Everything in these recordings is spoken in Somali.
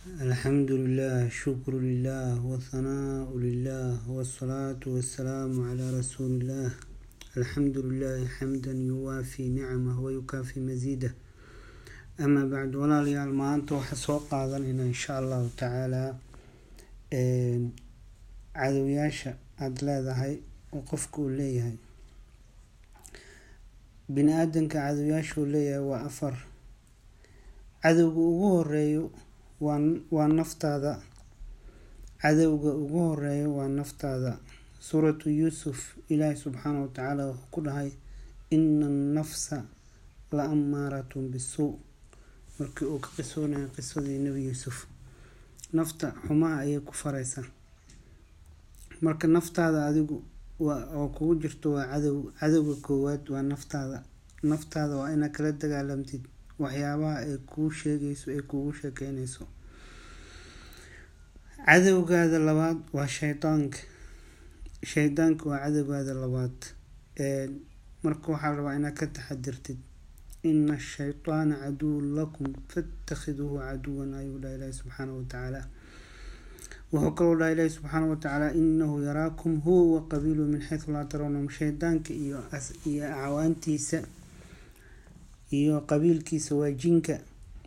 الحمد لله، شكر لله، والثناء لله، والصلاة والسلام على رسول الله. الحمد لله حمدا يوافي نعمه ويكافي مزيده. أما بعد، ولا ليال ما أنت وحسوق قاضن إن شاء الله تعالى عدوياشا عدلا هاي وقفكوا لي هاي بن آدم كعدوياشو لي وأفر عدو ugu horeeyo waa naftaada. cadowga ugu horeeyo waa naftaada. suuratu yuusuf ilaahay subxaanahu wa tacaala wuxuu ku dhahay ina nafsa la ammaaratun bisuu, markii uu ka qisoonayo qisadii nebi yuusuf. nafta xumaha ayay ku faraysaa. marka naftaada adigu oo kugu jirto waa cadowga koowaad waa naftaada waa inaad kala dagaalamtid waxyaabaha ay kuu sheegayso ay kugu sheekeynayso. cadowgaada labaad waa shaydaanka waa cadowgaada labaad. marka waxaa la rabaa inaad ka taxadirtid. ina ashaytaana caduwun lakum fatakhiduuhu caduwan ayuu dhahay ilaahi subxaanahu watacaala. wuxuu kaloo dhahay ilaahi subxaanahu watacaala inahu yaraakum huwa wa qabiiluhu min xaysu laa tarawnahum. shaydaanka iyo acwaantiisa iyo qabiilkiisa waa jinka,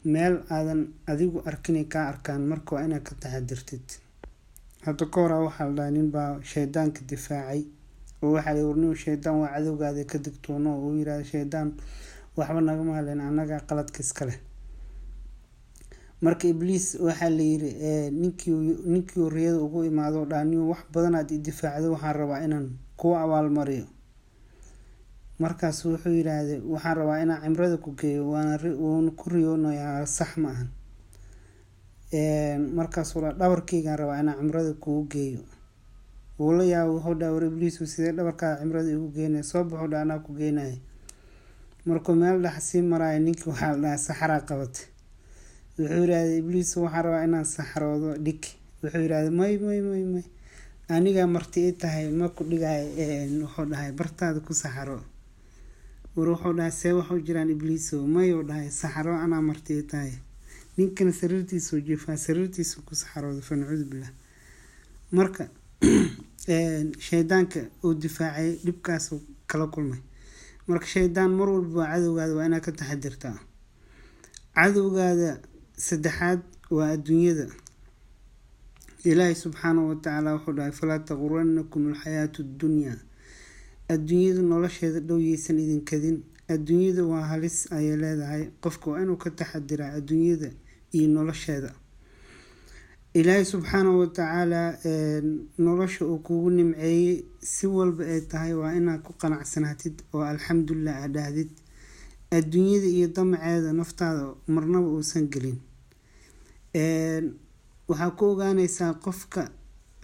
meel aadan adigu arkinay kaa arkaan. marka waa inaad ka taxadirtid. hadda ka hor waxaa la dhahay nin baa shaydaanka difaacay oo waxaa la warnay shaydaan waa cadowgaada ka digtoono oo yiraahdo shaydaan waxba nagama hadleen annaga qaladka iska leh. marka ibliis waxaa la yiri ninkii riyada ugu imaado dhaaniyo wax badan aad difaacdo waxaan rabaa inaan ku abaalmariyo. markaas wuxuu yiraahday waxaan rabaa inaan cimrada ku geeyo waana ku riyoonayaa sax ma ahan. markaas wala dhabarkayga rabaa inaan cimrada kugu geeyo. wala yaa wuxuu dhaawar ibliis sidee dhabarka cimrada igu geynay soo baxo dhaana ku geynay. markuu meel dhaxsi maray ninkii waxa la saxara qabatay. wuxuu yiraahday ibliis waxaan rabaa inaan saxaroodo dhig. wuxuu yiraahday may aniga martii tahay ma ku dhigay wuxuu dhahay bartaada ku saxaro. wuxuu dhahay see wuxuu jiraan ibliis mayo dhahay saxaro ana martii tahay. ninkan sariirtiisu jiifaa sariirtiisu ku saxaroodo fancuud billah. marka shaydaanka uu difaacay dhibkaas kala kulmay. marka shaydaan mar walba cadowgaada waa inaad ka taxadirtaa. cadowgaada saddexaad waa adduunyada. ilaahay subxaanahu wa tacaala wuxuu dhahay falaa taghurrannakum alxayaatu addunya. adduunyada nolosheeda dhowyeysan idin kadin. adduunyada waa halis ayay leedahay. qofka waa inuu ka taxadiraa adduunyada iyo nolosheeda. ilaahay subxaanahu wa tacaala nolosha uu kugu nimceeyey si walba ay tahay waa inaad ku qanacsanaatid oo alxamdulillah aad dhahdid. adduunyada iyo damaceeda naftaada marnaba uusan gelin. waxaa ku ogaanaysaa qofka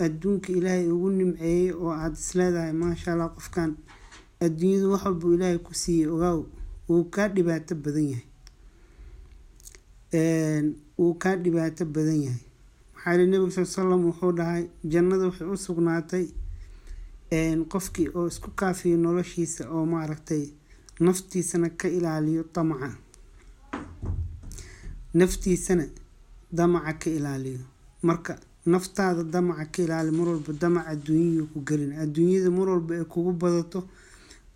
adduunka ilaahay ugu nimceeyey oo aad isleedahay maasha allah qofkan adduunyada wax walba ilaahay ku siiyey ogaaw wuu kaa dhibaato badan yahay. maxaa nabiga sallallahu alayhi wasallam wuxuu dhahay jannada waxay u sugnaatay qofkii oo isku kaafiyo noloshiisa oo maaragtay naftiisana ka ilaaliyo damaca ka ilaaliyo. marka naftaada damaca ka ilaali mar walba damaca adduunyada ku gelin. adduunyada mar walba ay kugu badato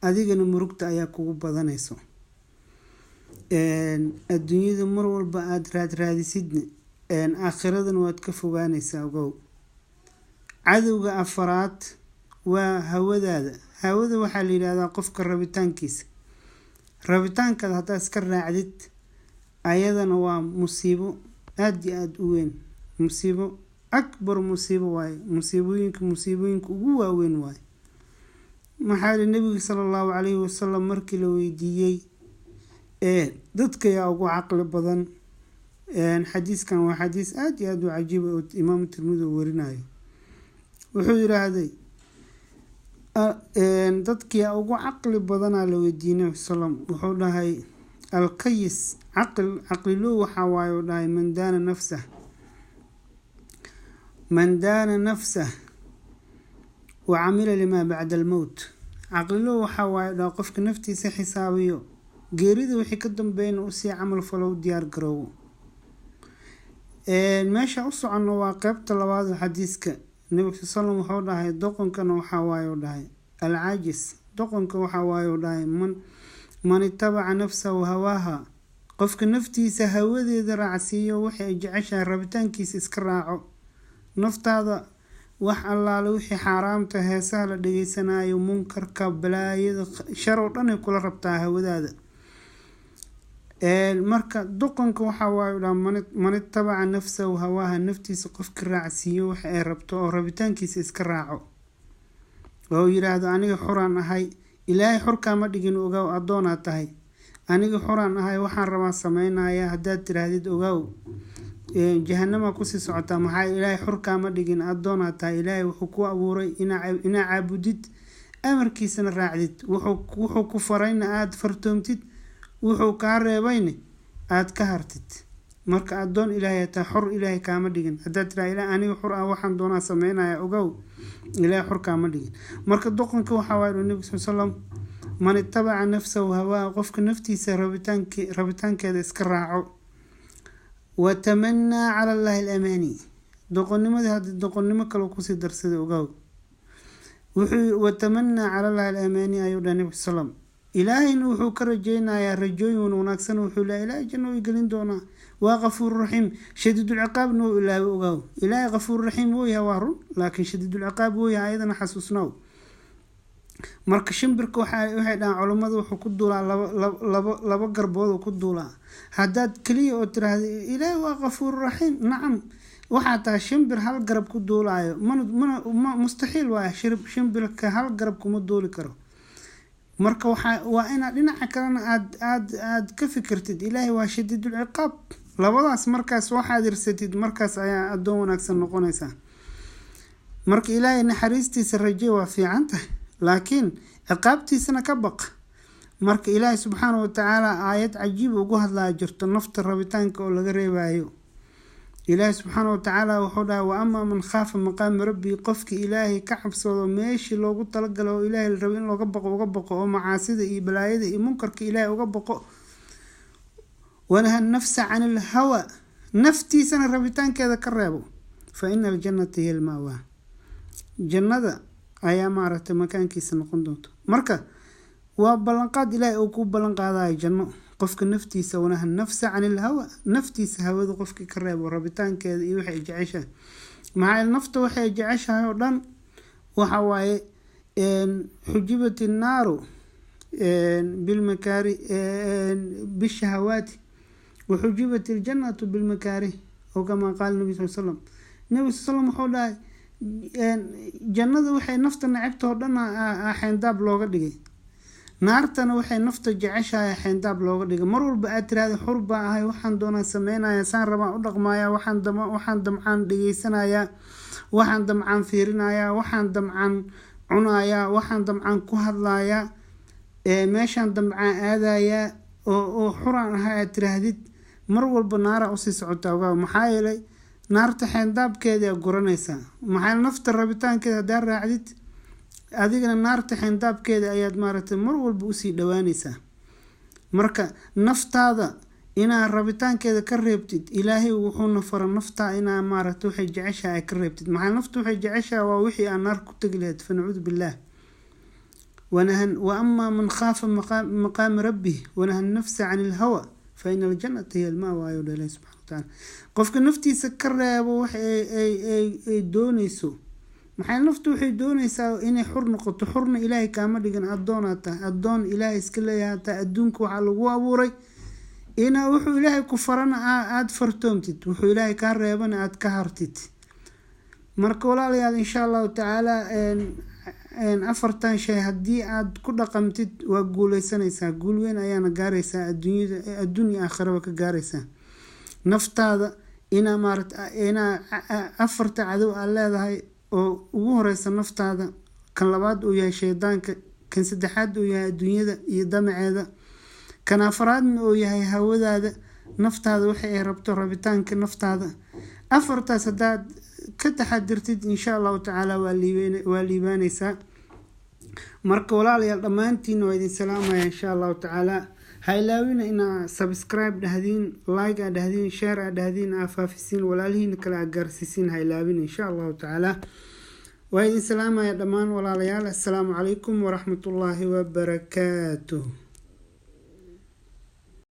adigana murugta ayaa kugu badanayso. adduunyada mar walba aad raadisidna aakhiradana waad ka fogaanaysaa ogow. cadowga afaraad waa hawadaada. hawada waxaa la yiraahdaa qofka rabitaankiisa. rabitaankaada haddaad iska raacdid ayadana waa musiibo aad iyo aad u weyn. musiibo akbar musiibo waaye. musiibooyinka ugu waaweyn waaye. maxaa la nabiga sallallahu alayhi wasallam markii la weydiiyey dadka yaa ugu caqli badan. xadiiskan waa xadiis aad iyo aad u cajiib oo imaam tirmidhi warinayo. wuxuu yiraahday dadkii ugu caqli badanaa la weydiinay sallam wuxuu dhahay alqayis caqlilu waxa waayo dhahay man daana nafsah wa camila lima bacda almowt. caqlilu waxa waayo dhahay qofka naftiisa xisaabiyo geerida wixii ka dambeeyna u sii camal falow diyaar garoowo. meesha u socono waa qaybta labaad xadiiska nabiga sallallahu alayhi wasallam wuxuu dhahay doqonkana waxa waayo dhahay alcaajis doqonka waxa waayo dhahay man ittabaca nafsahu hawaaha qofka naftiisa hawadeeda raacsiiyo waxay jeceshahay rabitaankiisa iska raaco naftaada wax allaale wixii xaaraamta heesaha la dhageysanayo munkarka balaayada shar oo dhan ay kula rabtaa hawadaada marka doqonka waxa waayo man ittabaca nafsahu hawaaha naftiisa qofka raacsiiyo wax ay rabto oo rabitaankiisa iska raaco oo yiraahdo aniga xuraan ahay ilaahay xurka ma dhigin ogaw adoona tahay aniga xuraan ahay waxaan rabaa sameynaya hadaad tiraahdid ogaw jahannama ku sii socota maxaa ilaahay xurka ma dhigin adoona tahay ilaahay wuxuu ku abuuray ina caabudid amarkiisana raacdid wuxuu ku farayna aad fartoomtid wuxuu ka reebayna aad ka hartid marka adoon ilaahay ta xur ilaahay kaama dhigin hadaad tiraahdo ilaahay aniga xur ah waxaan doonaa sameynaya ogaw ilaahay xur kaama dhigin marka doqonka waxa waayo nabiga sallallahu alayhi wasallam man ittabaca nafsahu hawaa qofka naftiisa rabitaankeeda iska raaco watamanna cala allahi alamani doqonnimada hadii doqonnimo kale ku sii darsada ogaw wuxuu watamanna cala allahi alamani ayuu dhahay nabiga sallallahu alayhi wasallam ilaahayna wuxuu ka rajeynayaa rajooyin wanaagsan wuxuu leeyahay ilaahay janno way gelin doonaa waa qafuur raxiim shadiidul ciqaab noo ilaahay ogaw ilaahay qafuur raxiim wuu yahay waa run laakiin shadiidul ciqaab wuu yahay ayadana xasuusnaaw marka shimbirka waxay dhahan culimadu wuxuu ku duulaa laba garbood ku duulaa hadaad kaliya oo tiraahdo ilaahay waa qafuur raxiim nacam waxa taa shimbir hal garab ku duulaayo ma mustaxiil waa shimbirka hal garab kuma duuli karo marka waa ina dhinaca kalena aad ka fikirtid ilaahay waa shadiidul ciqaab labadaas markaas waxaad irsatid markaas ayaa adoon wanaagsan noqonaysa marka ilaahay naxariistiisa rajo waa fiican tahay laakiin ciqaabtiisana ka baq marka ilaahay subxaanahu wa tacaala aayad cajiib ugu hadlaa jirto nafta rabitaanka oo laga reebayo ilaahay subxaanahu wa tacaala wuxuu dhahay wa amaa man khaafa maqaama rabbi qofki ilaahay ka cabsado meeshii loogu talagalo oo ilaahay la rabo in looga baqo oo macaasida iyo balaayada iyo munkarka ilaahay uga baqo wanaha nafsa can ilhawa naftiisana rabitaankeeda ka reebo fa ina aljannata hiya alma'wa jannada ayaa maaragtay makaankiisa noqon doonto marka waa ballanqaad ilaahay uu ku ballanqaadayo janno qofka naftiisa wanaha nafsa can ilhawa naftiisa hawada qofkii ka reebo rabitaankeeda iyo waxay jeceshahay maxaa nafta waxay jeceshahay oo dhan waxa waaye xujibat النار بالمكاره بالشهوات وحجبت الجنة بالمكاره أو كما قال النبي صلى الله عليه وسلم النبي صلى الله عليه وسلم حوله jannada waxay nafta nacibto dhan xeyndaab looga dhigay naartana waxay nafta jeceshahay xeyndaab looga dhigay mar walba aad tiraahdo xur baa ahay waxaan doonaa sameynaya saan rabaan u dhaqmaaya waxaan damcaan dhageysanaya waxaan damcaan fiirinaya waxaan damcaan cunaya waxaan damcaan ku hadlaya meeshaan damcaan aadaya oo xuraan ahay aad tiraahdid mar walba naara usii socotaa ogaa maxaa yeelay naarta xeyndaabkeeda guranaysaa maxaa nafta rabitaankeeda hadaa raacdid adigana naarta xeyndaabkeeda ayaad maaragtay mar walba usii dhawaanaysaa marka naftaada inaa rabitaankeeda ka reebtid ilaahay wuxuuna fara naftaa inaa maaragtay waxay jeceshahay ka reebtid maxaa nafta waxay jeceshahay waa wixii aan naar ku tagi lahayd fanacuudu billaah wa amaa man khaafa maqaama rabbih wanaha nafsa can ilhawa fa ina aljannata hiya alma'wa ayuu dhahay ilaahay subxana watacaala qofka naftiisa ka reebo wax ay doonayso maxay naftu waxay doonaysaa inay xur noqoto xurna ilaahay kaama dhigin adoonata adoon ilaahay iska leeyahay adduunka waxa lagu abuuray ina wuxuu ilaahay ku farana aad fartoomtid wuxuu ilaahay ka reebana aad ka hartid marka walaalayaal insha Allah taala afartan shay hadii aad ku dhaqamtid waa guuleysanaysaa guul weyn ayaana gaaraysaa adduunya aakhiraba ka gaaraysaa naftaada ina afarta cadow aad leedahay oo ugu horeysa naftaada kan labaad uu yahay shaydaanka kan saddexaad uu yahay adduunyada iyo damaceeda kan afraadna uu yahay hawadaada naftaada waxay ay rabto rabitaanka naftaada afartaas hadaad ka taxadirtid insha Allah taala waa liibaanaysaa marka walaalayaal dhamaantiin waa idin salaamaya insha Allah taala هايلاوين إنا سبسكرايب دهدين لايك دهدين شير دهدين أفافسين ولا لهين كلا جرسسين هايلاوين إن شاء الله تعالى. وإن سلام يا دمان ولا ليال. السلام عليكم ورحمة الله وبركاته.